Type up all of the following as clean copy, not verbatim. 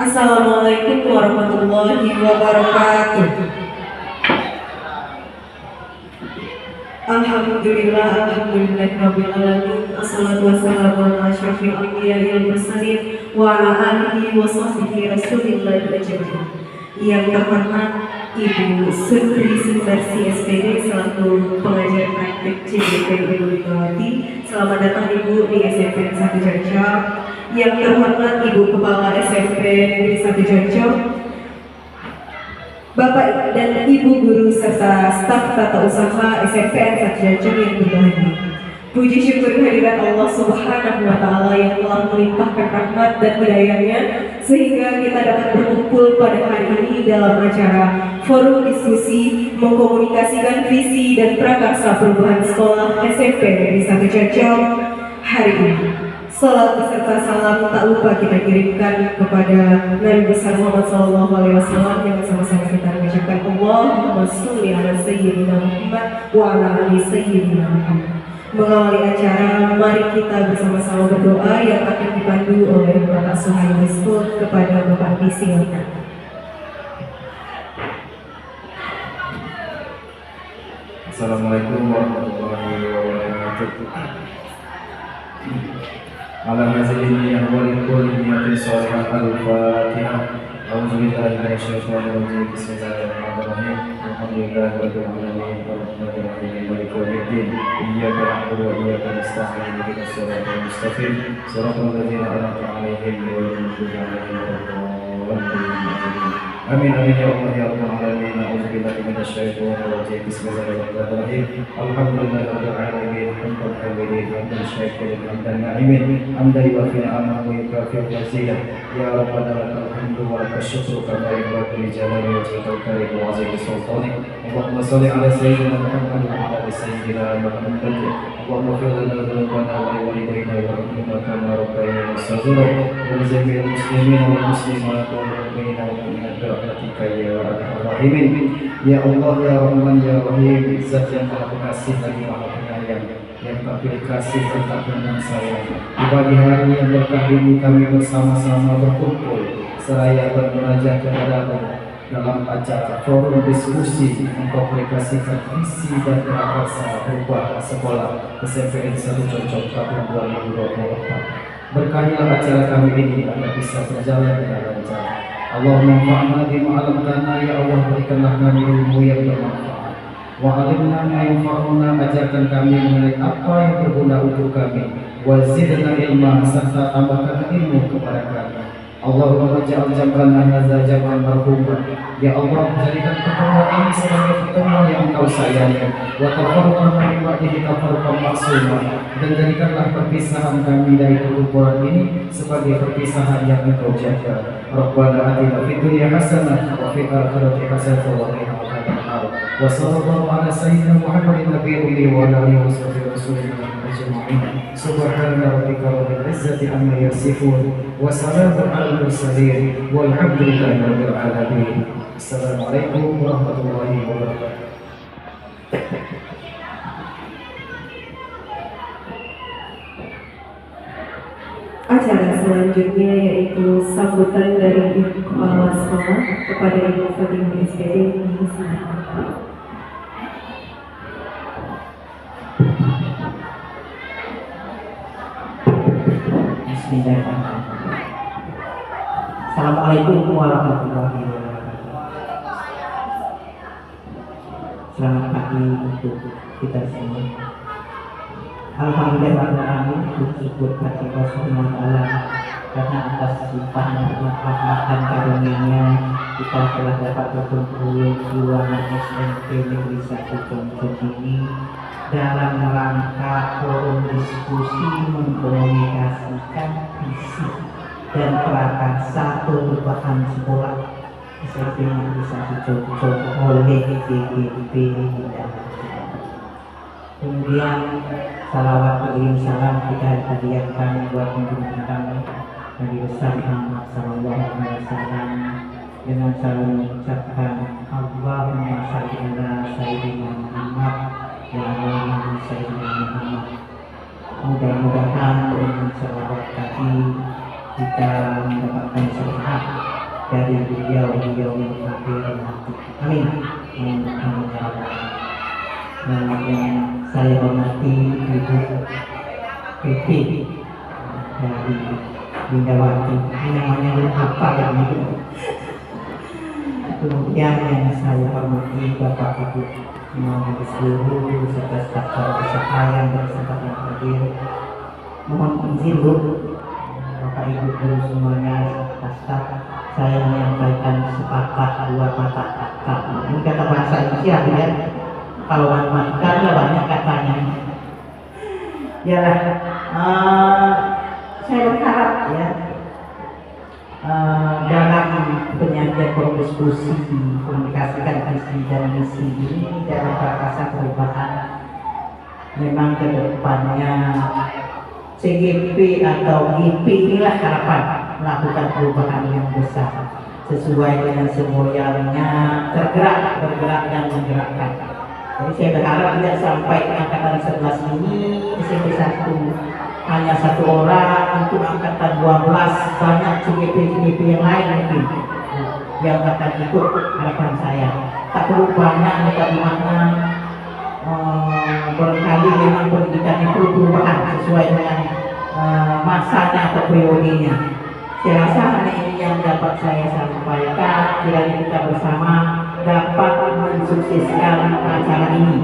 Assalamualaikum warahmatullahi wabarakatuh. Alhamdulillah, alhamdulillahirabbil alamin. Assalatu wassalamu ala asyrofil anbiya'i wal mursalin wa ala alihi wa sahbihi rasulillahi ajmain. Yang terhormat Ibu Sutri Sundarsi SPD selaku pengajar praktik CBP Ibu Megawati. Selamat datang Ibu di SMP 1 Jancor. Yang terhormat Ibu Kepala SMP Negeri 1 Jancor, Bapak dan Ibu guru serta staf tata usaha SMPN 1 Jancor yang berbahagia. Puji syukur kehadirat Allah Subhanahu wa Ta'ala yang telah melimpahkan rahmat dan hidayahnya sehingga kita dapat berkumpul pada hari ini dalam acara forum diskusi mengkomunikasikan visi dan prakarsa perubahan sekolah SMP Negeri 1 Jancor hari ini. Salat beserta salam tak lupa kita kirimkan kepada Nabi besar Muhammad SAW yang sama-sama kita mengucapkan Allahumma sholli ala sayyidina Muhammad wa ala ali sayyidina Muhammad. Mengawali acara, mari kita bersama-sama berdoa yang akan dipandu oleh Bapak Suhaimi School kepada Bapak Disi. Assalamualaikum warahmatullahi wabarakatuh. Ala hazini ahwali kulli niyatin salihah al-Fatihah. A'udzubillahi minasyaitonir rajim. Bismillahirrahmanirrahim. Alhamdulillahi rabbil alamin. Arrahmanir rahim. Maliki yaumiddin. Iyyaka na'budu wa iyyaka nasta'in. Ihdinas siratal mustaqim. Shiratal ladzina an'amta 'alaihim ghairil maghdubi 'alaihim waladdallin. Amin amin ya Allah ya rabbal alamin. A'udzubillahi minasyaitonir rajim. Bismillahirrahmanirrahim. Alhamdulillahirabbil alamin. Hamdan hamidin hamdan syakirin hamdan na'imin. Hamdan yuwafi ni'amahu wa yukafi mazidah. Ya rabbana lakal hamdu wa lakal syukru kama yanbaghi li jalali wajhikal karim wa 'azimi sultanik. Allahumma shalli ala sayyidina Muhammad wa ala ali sayyidina Muhammad. Allahumma ighfir lana dhunubana wa li walidayna warhamna kama rabbayana shaghira. Wa li jami'il muslimin wal muslimat wal mu'minina wal mu'minat bi rahmatika ya arhamar rahimin. Ya Allah ya Rahman ya Rahim, Zat yang Maha Pengasih lagi Maha Penyayang, yang tak pilih kasih dan tak pandang sayang. Di pagi hari yang berkah ini kami bersama-sama berkumpul seraya bermunajat kepadamu dalam acara forum diskusi mengkomunikasikan visi dan prakarsa perubahan sekolah SMPN 1 Jancor tahun 2024. Berkahilah acara kami ini agar bisa berjalan dengan lancar. Allahumma anfa'na bima 'allamtana, ya Allah berikanlah kami ilmu yang bermanfaat. Wa 'allimna ma yanfa'una, ajarkan kami mengenai apa yang berguna untuk kami. Wa zidna ilma, serta tambahkan ilmu kepada kami. Allahumma ja'al jam'ana hadza jam'an marhuma. Ya Allah, jadikan pertemuan ini sebagai pertemuan yang Engkau sayangi. Wa tafarraqna min ba'dihi tafarruqan ma'suma, dan jadikanlah perpisahan kami dari perkumpulan ini sebagai perpisahan yang Engkau jaga. Rabbana atina fid dunya hasanah wa fil akhirati hasanah wa qina adzabannar. Wa sallallahu ala sayyidina Muhammadin nabiyil ummi wa ala alihi wa sahbihi rasulillah ajma'in. Subhana rabbika rabbil izzati amma yasifun wa salamun alal mursalin walhamdulillahi rabbil alamin. Assalamualaikum warahmatullahi wabarakatuh. Acara selanjutnya yaitu sambutan dari Ibu Kepala Sekolah kepada Ibu Fatimah SPD. Bismillahirrahmanirrahim. Assalamualaikum warahmatullahi wabarakatuh. Selamat pagi untuk kita semua. Alhamdulillah, bersyukur kepada Allah Subhanahu wa Ta'ala karena atas limpahan rahmat dan karunia-Nya kita telah dapat berkumpul di ruangan SMP Negeri 1 Jancor ini dalam rangka forum diskusi mengkomunikasikan visi dan prakarsa perubahan sekolah SMP Negeri 1 Jancor oleh DGP dan kemudian salawat kirim salam kita hadiahkan buat pimpinan kami Nabi besar Muhammad sallallahu alaihi wasallam dengan salam mengucapkan Allahumma shalli ala sayyidina Muhammad wa ala ali sayyidina Muhammad. Mudah-mudahan dengan salawat tadi kita mendapatkan syafaat nanti. Amin. Amin. Amin. Ya Rabbal Alamin. Yang saya hormati Ibu PP dari Bindawati. Ini namanya apa ya ini? Kemudian yang saya hormati Bapak Ibu Imam seluruh serta staf usaha yang berkesempatan hadir. Mohon izin Bu, Bapak Ibu guru semuanya, staf, saya menyampaikan sepatah dua patah kata. Ini kata bahasa Indonesia ya. Kalau makan lah banyak katanya. Ya, saya berharap ya dalam penyajian berdiskusi komunikasikan visi dan misi ini dalam rangka perubahan, memang ke depannya CGP atau GP inilah harapan melakukan perubahan yang besar sesuai dengan semboyannya bergerak dan menggerakkan. Jadi saya berharap tidak sampai angkatan 11 ini SMP 1 hanya satu orang, untuk angkatan 12 banyak CGP yang lain mungkin yang akan ikut. Harapan saya tak perlu banyak bagaimana barangkali memang pendidikan itu perubahan sesuai dengan masanya atau periodenya. Saya rasa hanya ini yang dapat saya sampaikan. Kiranya kita bersama dapat mensukseskan acara ini.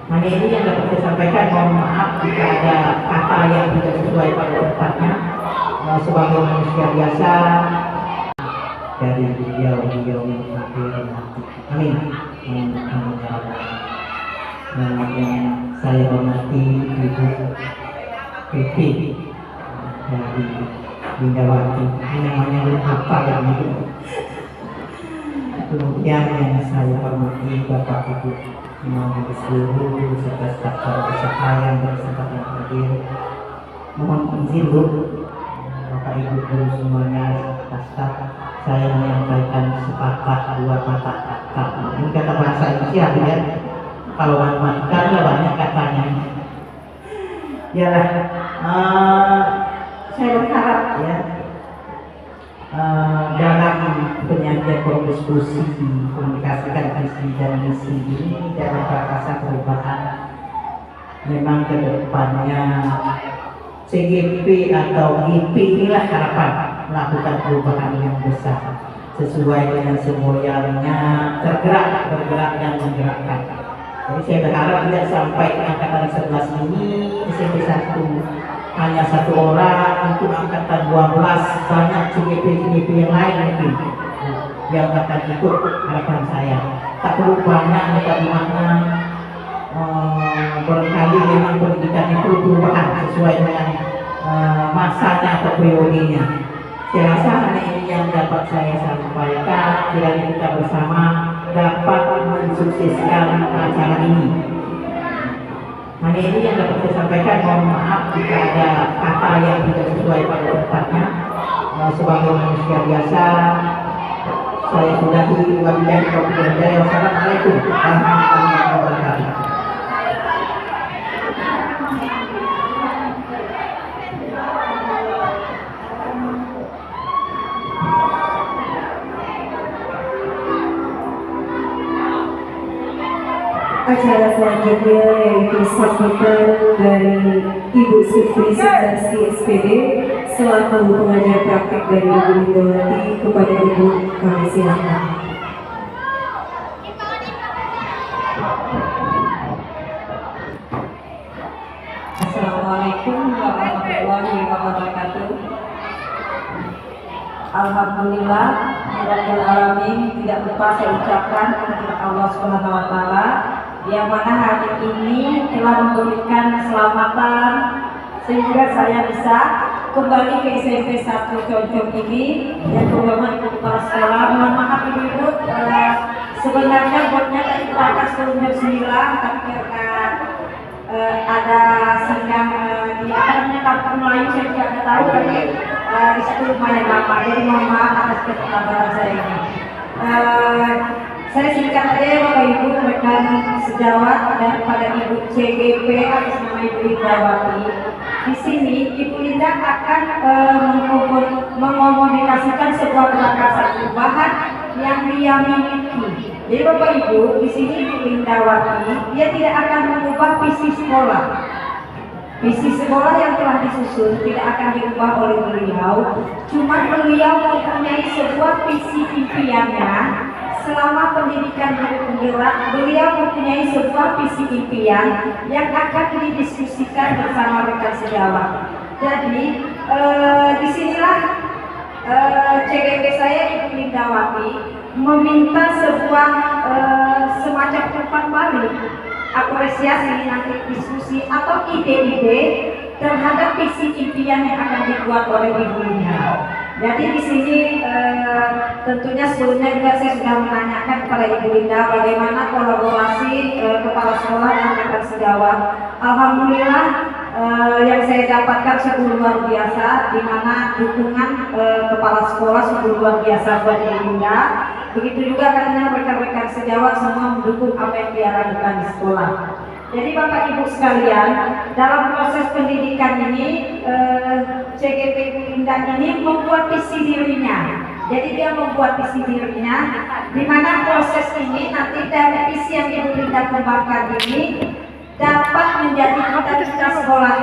Hanya ini yang dapat saya sampaikan. Mohon maaf jika ada kata yang tidak sesuai pada tempatnya. Sebagai manusia biasa dari beliau yang hadir nanti. Amin. Amin. Amin. Ya Rabbal Alamin. Yang saya hormati Ibu PP dari Bindawati. Ini namanya apa ya ini? Kemudian yang saya hormati Bapak Ibu Imam seluruh serta staf usaha yang berkesempatan hadir. Mohon izin Bu, Bapak Ibu guru semuanya, staf, saya menyampaikan sepatah dua patah kata. Ini kata bahasa Indonesia ya. Kalau makan lah banyak katanya. Ya, saya berharap ya dalam penyajian berdiskusi komunikasikan visi dan misi ini dalam rangka perubahan, memang ke depannya CGP atau GP inilah harapan melakukan perubahan yang besar sesuai dengan semboyannya bergerak dan menggerakkan. Jadi saya berharap tidak sampai angkatan 11 ini SMP 1 hanya satu orang, untuk angkatan 12 banyak CGP yang lain mungkin yang akan ikut. Harapan saya tak perlu banyak bagaimana barangkali memang pendidikan itu perubahan sesuai dengan masanya atau periodenya. Saya rasa hanya ini yang dapat saya sampaikan. Kiranya kita bersama dapat mensukseskan acara ini. Hanya ini yang dapat saya sampaikan. Mohon maaf jika ada kata yang tidak sesuai pada tempatnya. Sebagai manusia biasa, saya sudahi. Wabillahi taufiq wal hidayah. Wassalamualaikum warahmatullahi wabarakatuh. Acara selanjutnya yaitu sambutan dari Ibu Sufri Sudarsi SPD selaku pengajar praktik dari Ibu Bindawati. Kepada Ibu kami silakan. Assalamualaikum warahmatullahi wabarakatuh. Alhamdulillah Rabbil Alamin, tidak lupa saya ucapkan kehadirat Allah Subhanahu wa Ta'ala yang mana hari ini telah memberikan keselamatan sehingga saya bisa kembali ke SMP 1 Concong ini. Yang terhormat Ibu Kepala Sekolah, mohon maaf Ibu, sebenarnya botnya tadi atas turun jam 9, tapi karena ada sidang di kantor Melayu, saya tidak tahu, tapi di situ lumayan lama, jadi mohon maaf atas keterlambatan saya ini. Saya singkat saja Bapak Ibu, rekan sejawat daripada Ibu CGP atas nama Ibu Bindawati. Di sini Ibu Linda akan mengomunikasikan sebuah gerakan perubahan yang dia miliki. Jadi Bapak Ibu, di sini Ibu Lindawati, dia tidak akan mengubah visi sekolah. Visi sekolah yang telah disusun tidak akan diubah oleh beliau, cuma beliau mempunyai sebuah visi impiannya. Selama pendidikan guru penggerak, beliau mempunyai sebuah visi impian yang akan didiskusikan bersama rekan sejawat. Jadi disinilah CGP saya Ibu Lindawati meminta sebuah semacam umpan balik, apresiasi nanti diskusi atau ide-ide terhadap visi impian yang akan dibuat oleh Ibu Linda. Jadi di sini tentunya sebelumnya juga saya sudah menanyakan kepada Ibu Linda bagaimana kolaborasi kepala sekolah dan rekan sejawat. Alhamdulillah yang saya dapatkan sungguh luar biasa, di mana dukungan kepala sekolah sungguh luar biasa buat Ibu Linda. Begitu juga karena rekan-rekan sejawat semua mendukung apa yang dia lakukan di sekolah. Jadi Bapak Ibu sekalian, dalam proses pendidikan ini CGP Ibu Linda ini membuat visi dirinya. Jadi dia membuat visi dirinya, di mana proses ini nanti dari visi yang Ibu Linda kembangkan ini dapat menjadi cita-cita sekolah.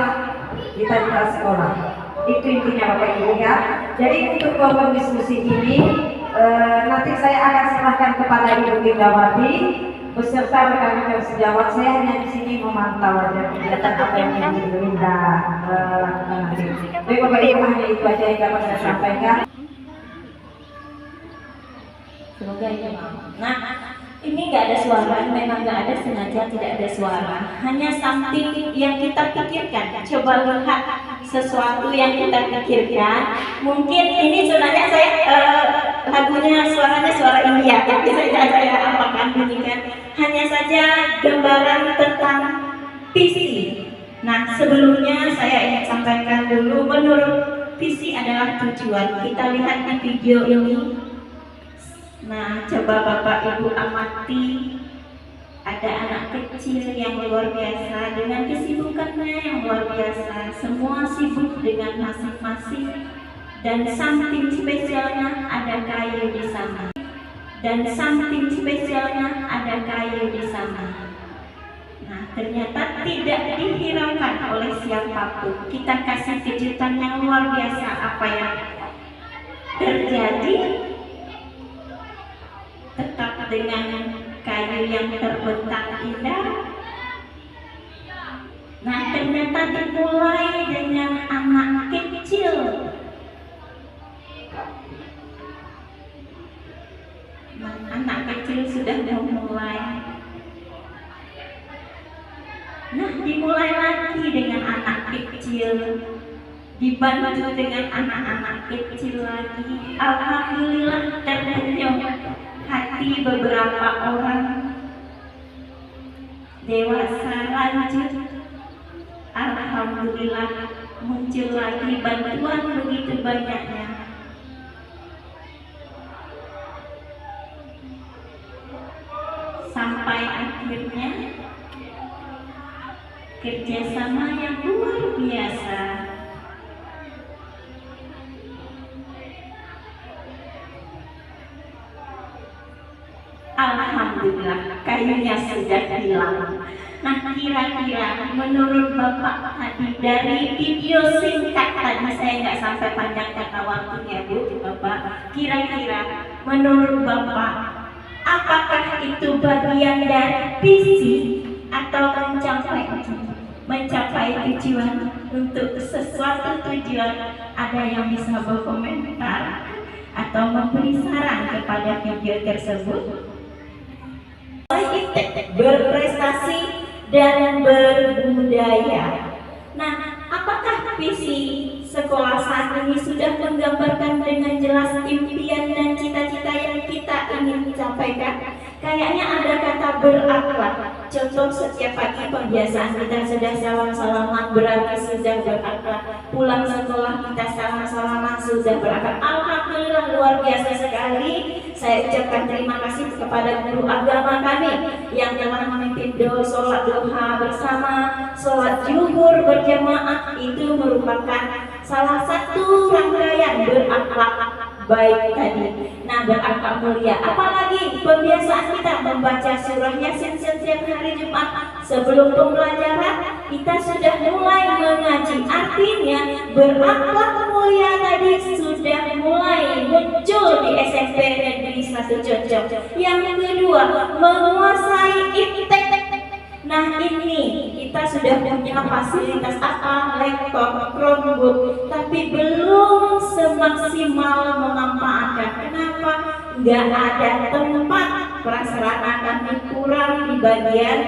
Cita-cita sekolah. Itu intinya Bapak Ibu ya. Jadi untuk kelompok diskusi ini nanti saya akan serahkan kepada Ibu Lindawati beserta rekan-rekan sejawat. Saya hanya di sini memantau aja kegiatan apa yang Ibu Linda lakukan nanti. Baik Bapak Ibu, hanya itu aja yang dapat saya sampaikan. Semoga ini mau. Nah, ini nggak ada suara, memang nggak ada, sengaja tidak ada suara. Hanya something yang kita pikirkan. Coba lihat sesuatu yang kita pikirkan. Mungkin ini sebenarnya saya lagunya suaranya suara India, tapi saya apakan bunyikan. Hanya saja gambaran tentang visi. Nah, sebelumnya saya ingin sampaikan dulu, menurut visi adalah tujuan. Kita lihat di video ini. Nah, coba Bapak Ibu amati, ada anak kecil yang luar biasa dengan kesibukannya yang luar biasa. Semua sibuk dengan masing-masing, dan something spesialnya ada kayu di sana. Dan something spesialnya ada kayu di sana. Nah, ternyata tidak dihiraukan oleh siapapun. Kita kasih kejutan yang luar biasa. Apa yang terjadi? Tetap dengan kayu yang terbentang indah. Nah, ternyata dimulai dengan anak kecil. Nah, anak kecil sudah memulai. Nah, dimulai lagi dengan anak kecil, dibantu dengan anak-anak kecil lagi. Alhamdulillah tersenyum hati beberapa orang dewasa lanjut. Alhamdulillah muncul lagi bantuan begitu banyaknya. Sampai akhirnya kerjasama yang luar biasa. Alhamdulillah kayunya sudah hilang. Nah, kira-kira menurut Bapak tadi dari video singkat tadi, saya nggak sampai panjang kata waktunya Bu, Bapak. Kira-kira menurut Bapak, apakah itu bagian dari visi atau mencapai tujuan untuk sesuatu tujuan? Ada yang bisa berkomentar atau memberi saran kepada video tersebut? Berprestasi dan berbudaya. Nah, apakah visi sekolah saat ini sudah menggambarkan dengan jelas impian dan cita-cita yang kita ingin sampaikan? Kayaknya ada kata berakhlak. Contoh, setiap pagi pembiasaan kita sudah salam-salaman, berarti sudah berakhlak. Pulang sekolah kita salam-salaman, sudah berakhlak. Alhamdulillah luar biasa sekali. Saya ucapkan terima kasih kepada guru agama kami yang telah memimpin sholat duha bersama, sholat zuhur berjamaah. Itu merupakan salah satu rangkaian berakhlak baik tadi. Nah, Nah, berakhlak mulia. Apalagi pembiasaan kita membaca surah Yasin setiap hari Jumat sebelum pembelajaran, kita sudah mulai mengaji. Artinya berakhlak mulia tadi sudah mulai muncul di SMP Negeri 1 Conjong. Yang kedua, menguasai iptek. Nah, ini kita sudah punya fasilitas apa? Laptop, Chromebook, tapi belum semaksimal memanfaatkan. Kenapa? Nggak ada tempat, prasarana kami kurang di bagian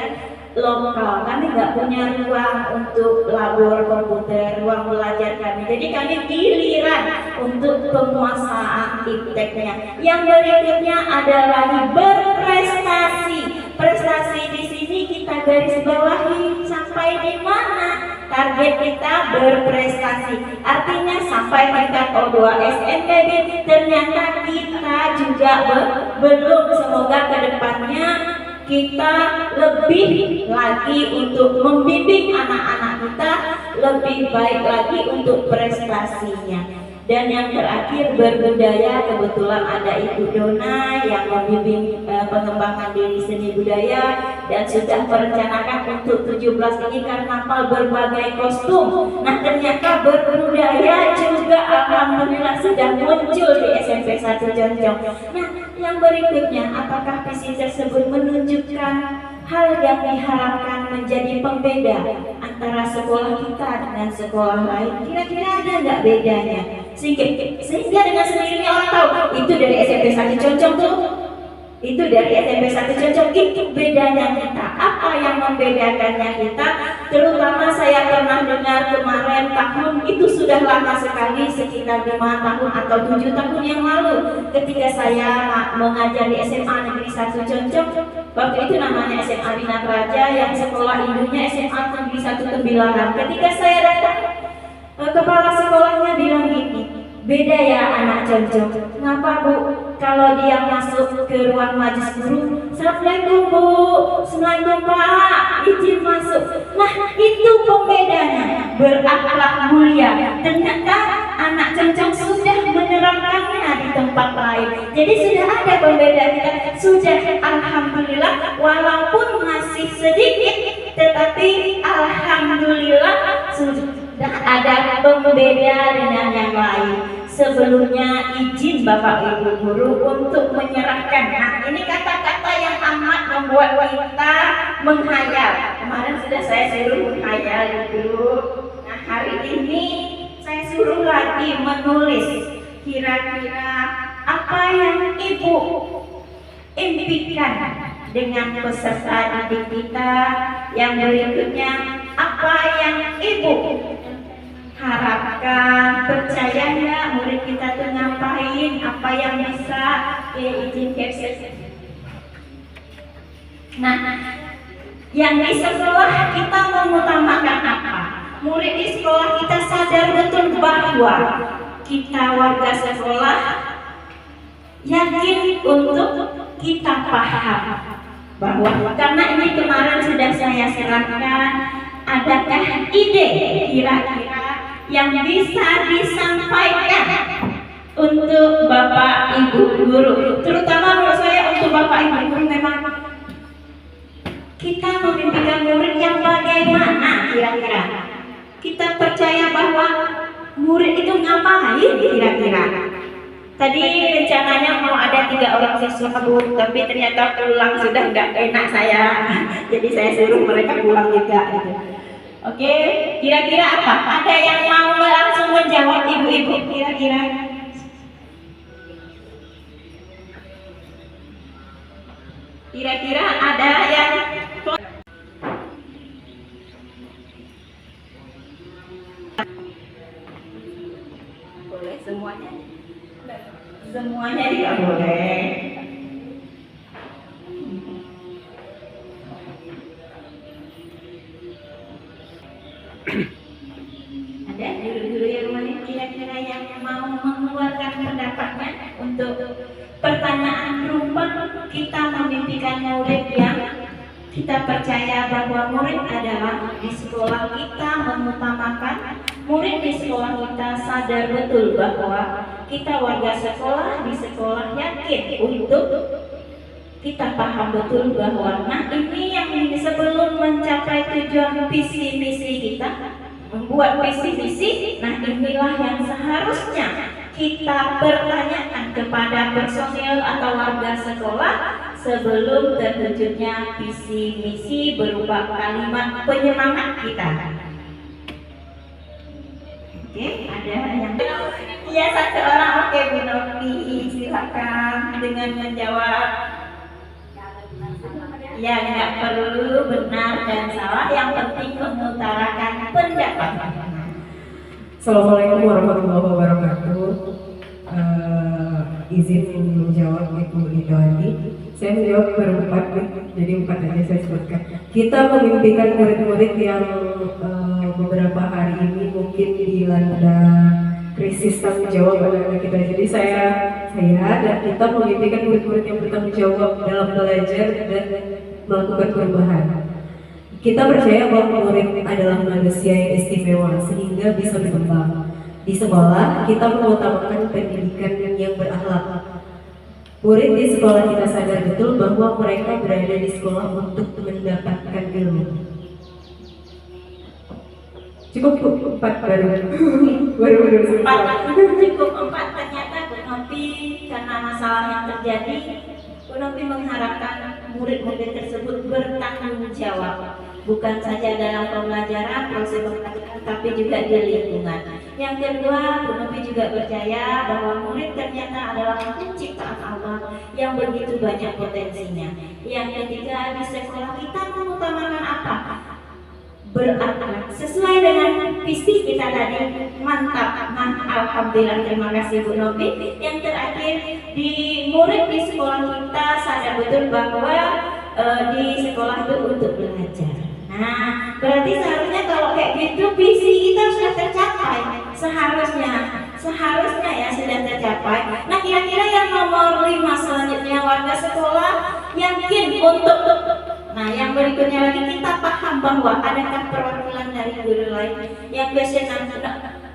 lokal. Kami nggak punya ruang untuk labor komputer, ruang belajar kami. Jadi kami giliran untuk penguasaan ipteknya. Yang berikutnya adalah berprestasi. Prestasi di sini kita garis bawahi sampai di mana target kita berprestasi. Artinya sampai tingkat O2 SNPB. Ternyata kita juga belum. Semoga kedepannya kita lebih lagi untuk membimbing anak-anak kita lebih baik lagi untuk prestasinya. Dan yang terakhir berbudaya, kebetulan ada Ibu Dona yang membimbing pengembangan diri seni budaya dan sudah merencanakan untuk 17 ini karnaval berbagai kostum. Nah, ternyata berbudaya juga alhamdulillah sudah muncul di SMP 1 Conjong. Nah, yang berikutnya, apakah visi tersebut menunjukkan hal yang diharapkan menjadi pembeda antara sekolah kita dengan sekolah lain? Kira-kira ada nggak bedanya? Sehingga dengan sendirinya orang tahu itu dari SMP 1 Conjong tuh, itu dari SMP 1 Conjong, itu bedanya kita. Apa yang membedakannya kita? Terutama saya pernah dengar kemarin tahun itu sudah lama sekali, sekitar 5 tahun atau 7 tahun yang lalu, ketika saya mengajar di SMA Negeri 1 Conjong. Waktu itu namanya SMA Bina Praja, yang sekolah induknya SMA Negeri 1 Tembilaran. Ketika saya datang, kepala sekolahnya bilang gini, beda ya anak Conjong. Ngapa Bu? Kalau dia masuk ke ruang majelis guru, Assalamualaikum Bu, Assalamualaikum Pak, izin masuk. Nah, itu pembedanya, berakhlak mulia. Ternyata anak Conjong sudah menerapkannya di tempat lain. Jadi sudah ada pembeda kita, sudah alhamdulillah, walaupun masih sedikit, tetapi alhamdulillah sudah ada pembeda dengan yang lain. Sebelumnya izin Bapak Ibu Guru untuk menyerahkan. Nah, ini kata-kata yang amat membuat kita menghayal. Kemarin sudah saya suruh menghayal dulu. Nah, hari ini saya suruh lagi menulis. Kira-kira apa yang Ibu impikan dengan peserta didik kita? Yang berikutnya, apa yang Ibu harapkan? Percaya nggak murid kita tuh ngapain, apa yang bisa izin capture. Nah, yang di sekolah kita mengutamakan apa? Murid di sekolah kita sadar betul bahwa kita warga sekolah yakin untuk kita paham bahwa, karena ini kemarin sudah saya serahkan, adakah ide kira-kira yang bisa disampaikan untuk Bapak Ibu Guru, terutama menurut saya untuk Bapak Ibu Guru, memang kita memimpikan murid yang bagaimana kira-kira? Kita percaya bahwa murid itu ngapain kira-kira? Tadi rencananya mau ada 3 orang siswa Bu, tapi ternyata pulang sudah nggak enak saya, jadi saya suruh mereka pulang juga gitu. Oke, kira-kira apa? Ada yang mau langsung menjawab ibu-ibu kira-kira? Kira-kira ada yang boleh semuanya? Semuanya tidak boleh. Ada guru-guru yang mana kira-kira yang mau mengeluarkan pendapatnya untuk pertanyaan berupa kita memimpikan murid yang kita percaya bahwa murid adalah di sekolah kita mengutamakan, murid di sekolah kita sadar betul bahwa kita warga sekolah di sekolah yakin untuk kita paham betul bahwa ini yang sebelum mencapai tujuan visi misi kita, membuat visi misi, nah inilah yang seharusnya kita pertanyakan kepada personil atau warga sekolah sebelum terwujudnya visi misi berupa kalimat penyemangat kita. Oke, ada yang iya satu orang. Oke, Bu Novi, silakan dengan menjawab. Ya, nggak perlu benar dan salah, yang penting mengutarakan pendapat. Assalamualaikum warahmatullahi wabarakatuh. Izin menjawab Ibu Ridwani. Saya menjawab berempat, jadi 4 aja saya sebutkan. Kita memimpikan murid-murid yang beberapa hari ini mungkin dilanda krisis tanggung jawab anak-anak kita. Jadi saya dan kita memimpikan murid-murid yang bertanggung jawab dalam belajar dan melakukan perubahan. Kita percaya bahwa murid adalah manusia yang istimewa sehingga bisa berkembang. Di sekolah, kita mengutamakan pendidikan yang berakhlak. Murid di sekolah kita sadar betul bahwa mereka berada di sekolah untuk mendapatkan ilmu. Cukup 4 baru Cukup 4 ternyata Bu Novi karena masalah yang terjadi, Bu Novi mengharapkan murid-murid tersebut bertanggung jawab, bukan saja dalam pembelajaran, proses pembelajaran, tapi juga di lingkungan. Yang kedua, Bu Novi juga percaya bahwa murid ternyata adalah penciptaan Allah yang begitu banyak potensinya. Yang ketiga, di sekolah kita mengutamakan apa? Berakhlak sesuai dengan visi kita tadi. Mantap, alhamdulillah, terima kasih Bu Novi. Yang terakhir, di murid di sekolah kita sadar betul bahwa di sekolah itu untuk belajar. Nah, berarti seharusnya kalau kayak gitu visi kita sudah tercapai. Seharusnya ya sudah tercapai. Nah, kira-kira yang nomor 5 selanjutnya, warga sekolah yakin untuk. Nah, yang berikutnya lagi, kita paham bahwa adakah perwakilan dari guru lain yang biasanya.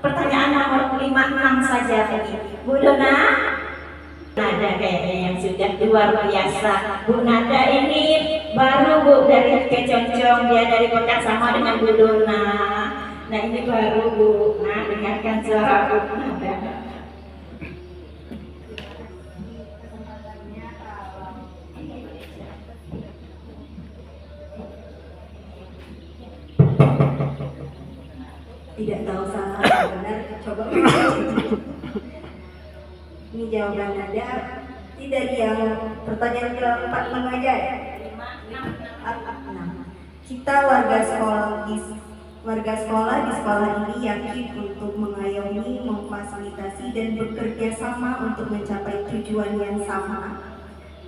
Pertanyaan nomor 5-6 saja tadi. Bu Dona, Nada kayaknya yang sudah luar biasa. Bu Nada ini baru Bu dari Keconcong, dia dari Bekasi sama dengan Bu Dona. Nah, ini baru Bu. Nah, dengarkan suara Bu Nada. Tidak tahu salah atau benar, coba ini jawaban Nada. Ini dari yang pertanyaan ke-4 aja ya. 6. Kita warga sekolah di sekolah ini yakin untuk mengayomi, memfasilitasi dan bekerja sama untuk mencapai tujuan yang sama.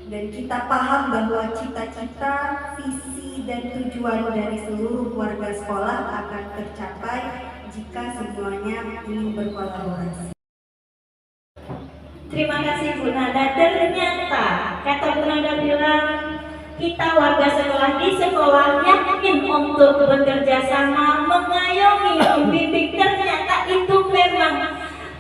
Dan kita paham bahwa cita-cita, visi dan tujuan dari seluruh warga sekolah akan tercapai jika semuanya ingin berkolaborasi. Terima kasih Bu Nada. Ternyata kata Bu Nada bilang kita warga sekolah di sekolah yakin untuk bekerja sama, mengayomi, membimbing. Ternyata itu memang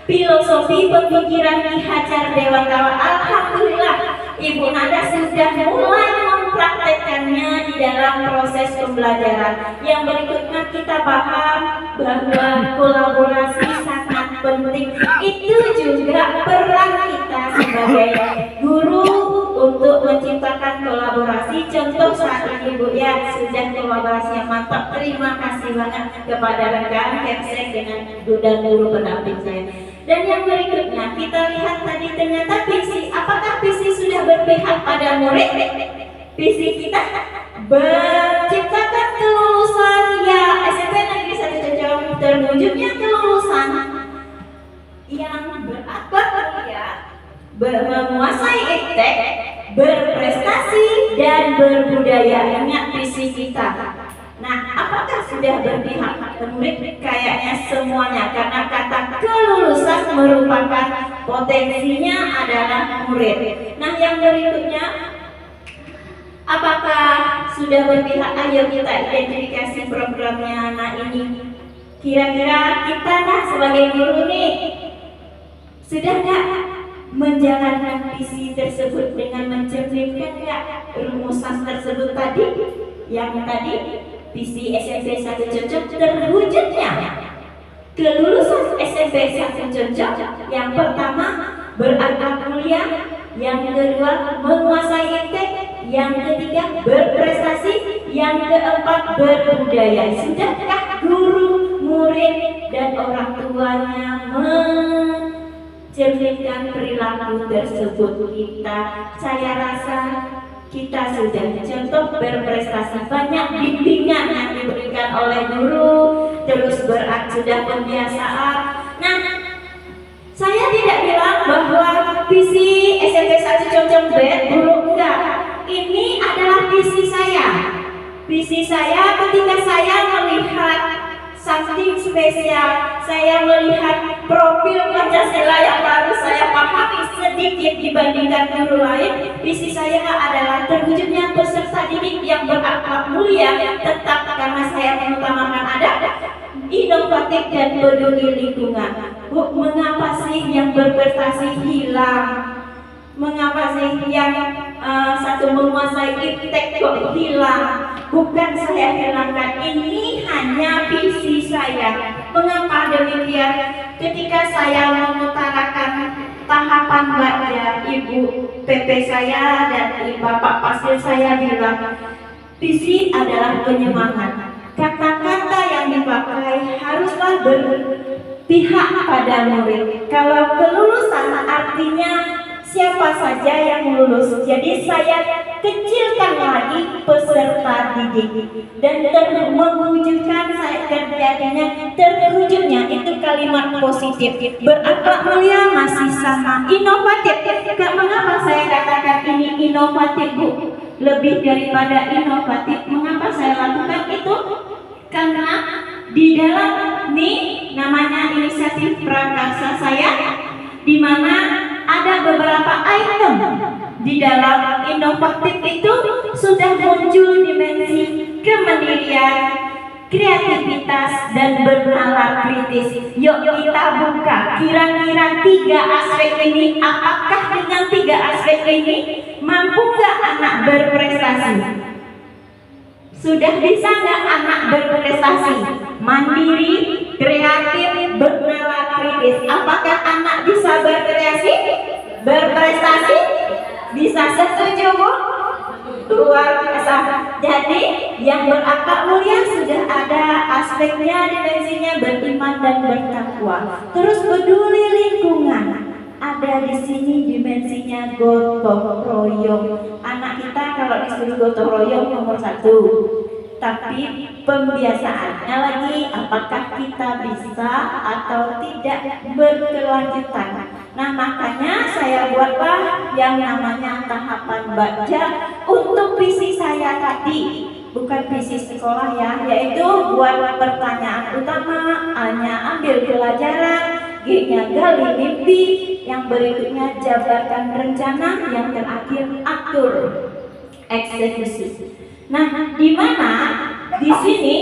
filosofi pemikiran Ki Hajar Dewantara. Alhamdulillah, Ibu Nada sudah mulai mempraktekannya di dalam proses pembelajaran. Yang berikutnya kita paham bahwa kolaborasi sangat penting. Itu juga peran kita sebagai guru untuk menciptakan kolaborasi. Contoh saat ini Bu ya, sudah kolaborasi yang mantap. Terima kasih banget kepada rekan Kepsek dengan guru pendamping saya. Dan yang berikutnya kita lihat tadi ternyata visi. Apakah visi sudah berpihak pada murid? Visi kita menciptakan kelulusan ya SMP Negeri 1 Keconcong, terwujudnya kelulusan yang berakhlak mulia, menguasai iptek, berprestasi dan berbudaya. Ingat visi kita. Nah, apakah sudah berpihak ke murid? Kayaknya semuanya, karena kata kelulusan merupakan potensinya adalah murid. Nah, yang berikutnya, apakah sudah berpihak? Ayo kita identifikasi programnya. Nah, ini kira-kira kita sebagai guru nih Sudah nggak menjalankan visi tersebut dengan mencerminkan nggak rumusan tersebut tadi? Yang tadi visi SMP 1 cocok terwujudnya kelulusan SMP 1 cocok. Yang pertama berakhlak mulia, yang kedua menguasai iptek, yang ketiga berprestasi, yang keempat berbudaya. Sudahkah guru, murid, dan orang tuanya mencerminkan perilaku tersebut kita? Saya rasa kita sudah contoh berprestasi, banyak bimbingan yang diberikan oleh guru, terus sudah pembiasaan. Nah, saya tidak bilang bahwa visi SMP 1 cocok buruk, enggak. Ini adalah visi saya. Visi saya ketika saya melihat something spesial, saya melihat profil Pancasila yang baru saya pahami sedikit dibandingkan guru lain. Visi saya adalah terwujudnya peserta didik yang berakhlak mulia, tetap karena saya mengutamakan adab, inovatif dan peduli lingkungan. Mengapa sih yang berprestasi hilang? Mengapa sih yang satu menguasai iptek kok hilang? Bukan saya hilangkan, ini hanya visi saya. Mengapa demikian? Ketika saya mengutarakan tahapan baca, ibu PP saya dan bapak pasir saya bilang, visi adalah penyemangat. Kata-kata yang dipakai haruslah berpihak pada murid. Kalau kelulusan artinya siapa saja yang lulus. Jadi saya kecilkan lagi peserta didik dan mewujudkan saya terjadinya terwujudnya itu kalimat positif. Berakhlak mulia masih sama, inovatif. Mengapa saya katakan ini inovatif, Bu? Lebih daripada inovatif. Mengapa saya lakukan itu? Karena di dalam namanya inisiatif prakarsa saya, di mana ada beberapa item di dalam inovatif itu sudah muncul dimensi kemandirian, kreativitas, dan bernalar kritis. Yuk kita buka kira-kira 3 aspek ini. Apakah dengan 3 aspek ini mampu nggak anak berprestasi? Sudah bisa nggak anak berprestasi? Mandiri, kreatif, bernalar kritis. Apakah anak bisa berkreasi, berprestasi? Bisa, setuju, Bu? Luar biasa. Jadi yang berakhlak mulia sudah ada aspeknya, dimensinya beriman dan bertakwa. Terus peduli lingkungan. Ada di sini dimensinya gotong royong. Anak kita kalau disuruh gotong royong nomor 1. Tapi pembiasaannya lagi, apakah kita bisa atau tidak berkelanjutan. Nah, makanya saya buatlah yang namanya tahapan baca untuk visi saya tadi. Bukan visi sekolah ya, yaitu buat pertanyaan utama, A-nya ambil pelajaran, G-nya gali mimpi, yang berikutnya jabarkan rencana, yang terakhir atur eksekusi. Nah, di mana di sini